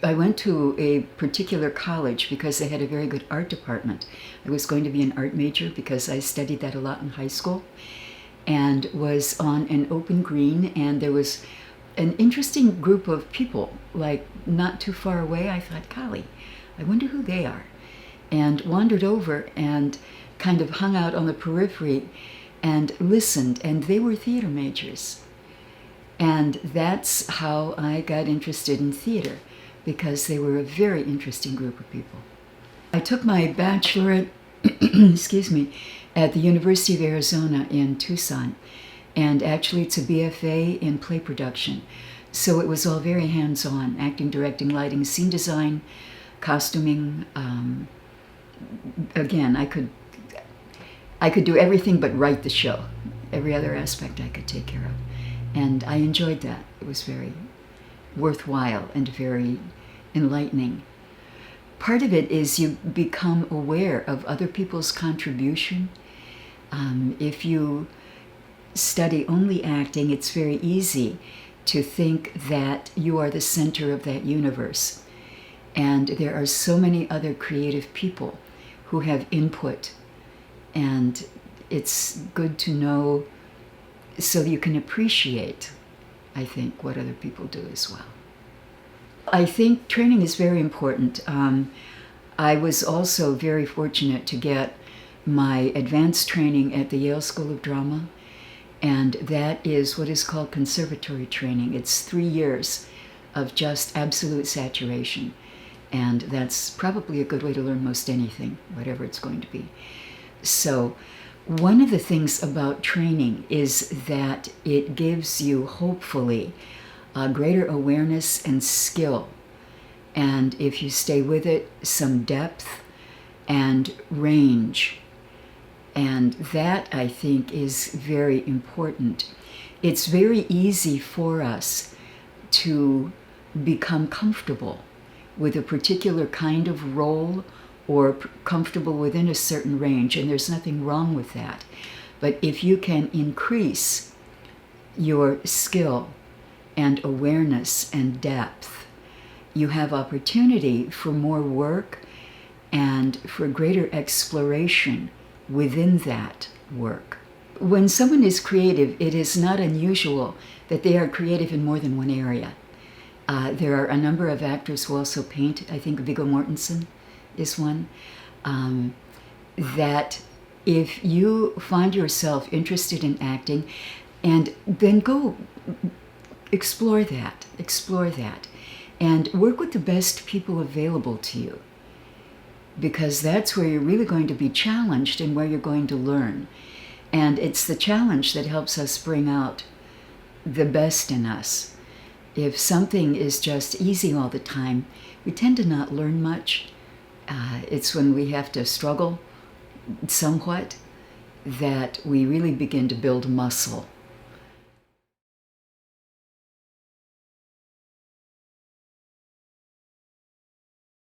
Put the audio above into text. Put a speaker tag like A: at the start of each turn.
A: I went to a particular college because they had a very good art department. I was going to be an art major because I studied that a lot in high school, and was on an open green, and there was an interesting group of people, like not too far away. I thought, golly, I wonder who they are. And wandered over and kind of hung out on the periphery and listened, and they were theater majors. And that's how I got interested in theater, because they were a very interesting group of people. I took my bachelorette, excuse me, at the University of Arizona in Tucson, and actually it's a BFA in play production. So it was all very hands-on: acting, directing, lighting, scene design, costuming. Again, I could do everything but write the show. Every other aspect I could take care of. And I enjoyed that. It was very worthwhile and very enlightening. Part of it is you become aware of other people's contribution. If you study only acting, it's very easy to think that you are the center of that universe. And there are so many other creative people who have input, and it's good to know so you can appreciate, I think, what other people do as well. I think training is very important. I was also very fortunate to get my advanced training at the Yale School of Drama, and that is what is called conservatory training. It's 3 years of just absolute saturation, and that's probably a good way to learn most anything, whatever it's going to be. So one of the things about training is that it gives you, hopefully, a greater awareness and skill, and if you stay with it, some depth and range. And that, I think, is very important. It's very easy for us to become comfortable with a particular kind of role, or comfortable within a certain range, and there's nothing wrong with that. But if you can increase your skill and awareness and depth, you have opportunity for more work and for greater exploration within that work. When someone is creative, it is not unusual that they are creative in more than one area. There are a number of actors who also paint. I think Viggo Mortensen is one. That if you find yourself interested in acting, and then go explore that, and work with the best people available to you, because that's where you're really going to be challenged and where you're going to learn. And it's the challenge that helps us bring out the best in us. If something is just easy all the time, we tend to not learn much. It's when we have to struggle somewhat that we really begin to build muscle.